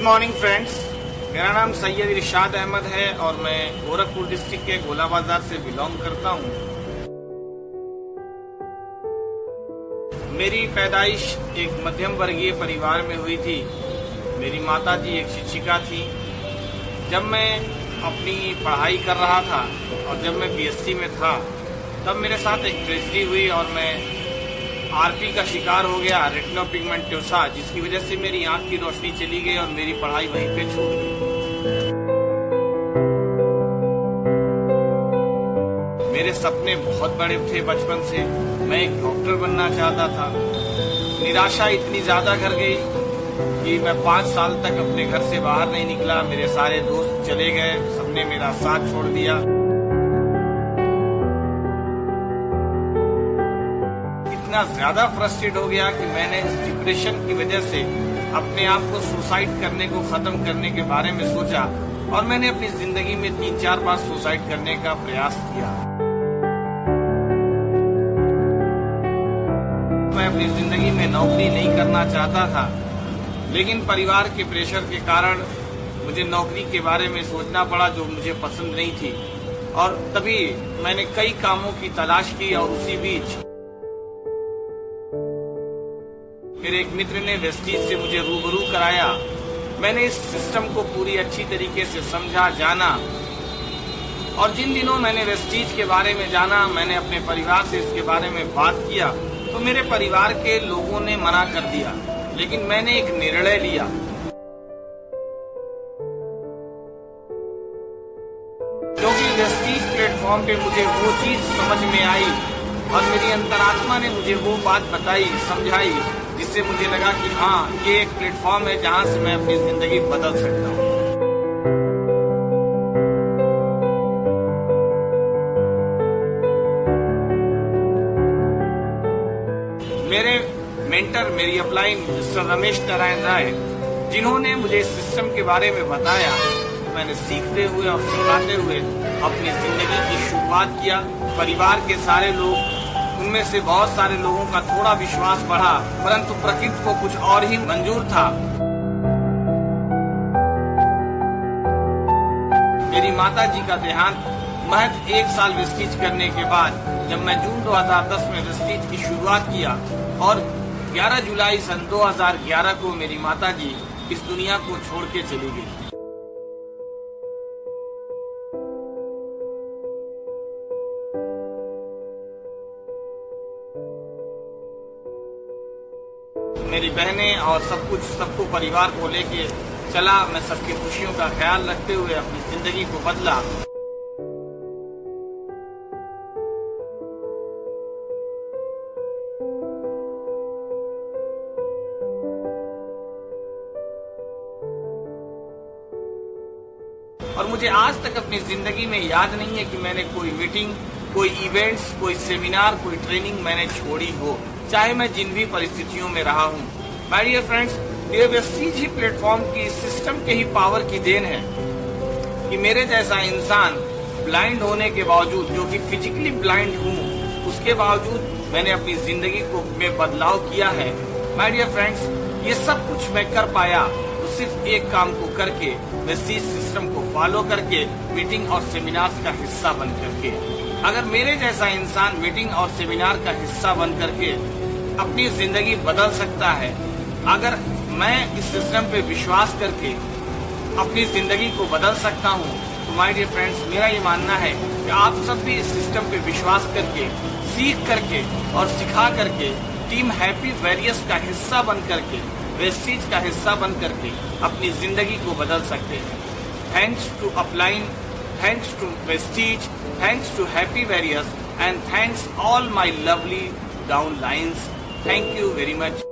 Morning friends, मेरा नाम सैयद इरशाद अहमद है और मैं गोरखपुर डिस्ट्रिक्ट के गोला बाजार से बिलोंग करता हूँ। मेरी पैदाइश एक मध्यम वर्गीय परिवार में हुई थी। मेरी माता जी एक शिक्षिका थी। जब मैं अपनी पढ़ाई कर रहा था और जब मैं बीएससी में था तब मेरे साथ एक ट्रेजेडी हुई और मैं आरपी का शिकार हो गया, रेटिनोपिगमेंटोसा, जिसकी वजह से मेरी आंख की रोशनी चली गई और मेरी पढ़ाई वहीं पे छूट गई। मेरे सपने बहुत बड़े थे बचपन से। मैं एक डॉक्टर बनना चाहता था। निराशा इतनी ज्यादा घर गई कि मैं 5 साल तक अपने घर से बाहर नहीं निकला। मेरे सारे दोस्त चले गए, सबने मेरा साथ छोड़ दिया। इतना ज्यादा फ्रस्ट्रेट हो गया कि मैंने इस डिप्रेशन की वजह से अपने आप को सुसाइड करने को खत्म करने के बारे में सोचा और मैंने अपनी जिंदगी में 3-4 बार सुसाइड करने का प्रयास किया। मैं अपनी जिंदगी में नौकरी नहीं करना चाहता था, लेकिन परिवार के प्रेशर के कारण मुझे नौकरी के बारे में सोचना पड़ा जो मुझे पसंद नहीं थी। और तभी मैंने कई कामों की तलाश की और उसी बीच मेरे एक मित्र ने वेस्टीज से मुझे रूबरू कराया। मैंने इस सिस्टम को पूरी अच्छी तरीके से समझा, जाना, और जिन दिनों मैंने वेस्टीज के बारे में जाना, मैंने अपने परिवार से इसके बारे में बात किया तो मेरे परिवार के लोगों ने मना कर दिया। लेकिन मैंने एक निर्णय लिया। क्योंकि वेस्टीज प्लेटफॉर्म पे मुझे वो चीज समझ में आई और मेरी अंतरात्मा ने मुझे वो बात बताई, समझाई, जिससे मुझे लगा कि हाँ, ये एक प्लेटफॉर्म है जहाँ से मैं अपनी जिंदगी बदल सकता हूँ। मेरे मेंटर, मेरी अपलाइन मिस्टर रमेश नारायण राय, जिन्होंने मुझे इस सिस्टम के बारे में बताया, मैंने सीखते हुए और सिखाते हुए अपनी जिंदगी की शुरुआत किया। परिवार के सारे लोग, उनमें से बहुत सारे लोगों का थोड़ा विश्वास बढ़ा, परंतु प्रकृति को कुछ और ही मंजूर था। मेरी माता जी का देहांत महज 1 साल वेस्टीज करने के बाद, जब मैं जून 2010 में वेस्टीज की शुरुआत किया और 11 जुलाई सन 2011 को मेरी माता जी इस दुनिया को छोड़ के चली गई। मेरी बहनें और सबको परिवार को लेके चला। मैं सबकी खुशियों का ख्याल रखते हुए अपनी जिंदगी को बदला। और मुझे आज तक अपनी जिंदगी में याद नहीं है कि मैंने कोई मीटिंग, कोई इवेंट्स, कोई सेमिनार, कोई ट्रेनिंग मैंने छोड़ी हो, चाहे मैं जिन भी परिस्थितियों में रहा हूँ। माय डियर फ्रेंड्स, ये वेस्टीज ही प्लेटफॉर्म की, सिस्टम के ही पावर की देन है कि मेरे जैसा इंसान ब्लाइंड होने के बावजूद, जो कि फिजिकली ब्लाइंड हूँ, उसके बावजूद मैंने अपनी जिंदगी को में बदलाव किया है। माय डियर फ्रेंड्स, ये सब कुछ मैं कर पाया तो सिर्फ एक काम को करके, वेस्टीज सिस्टम को फॉलो करके, मीटिंग और सेमिनार्स का हिस्सा बन करके। अगर मेरे जैसा इंसान मीटिंग और सेमिनार का हिस्सा बन करके अपनी जिंदगी बदल सकता है, अगर मैं इस सिस्टम पे विश्वास करके अपनी जिंदगी को बदल सकता हूँ, तो माय डियर फ्रेंड्स, मेरा ये मानना है कि आप सब भी इस सिस्टम पे विश्वास करके, सीख करके और सिखा करके टीम हैप्पी वेरियस का हिस्सा बन करके, वेस्टीज का हिस्सा बन करके अपनी जिंदगी को बदल सकते हैं। Thanks to upline, thanks to Vestige, thanks to Happy Various, and thanks all my lovely downlines. Thank you very much.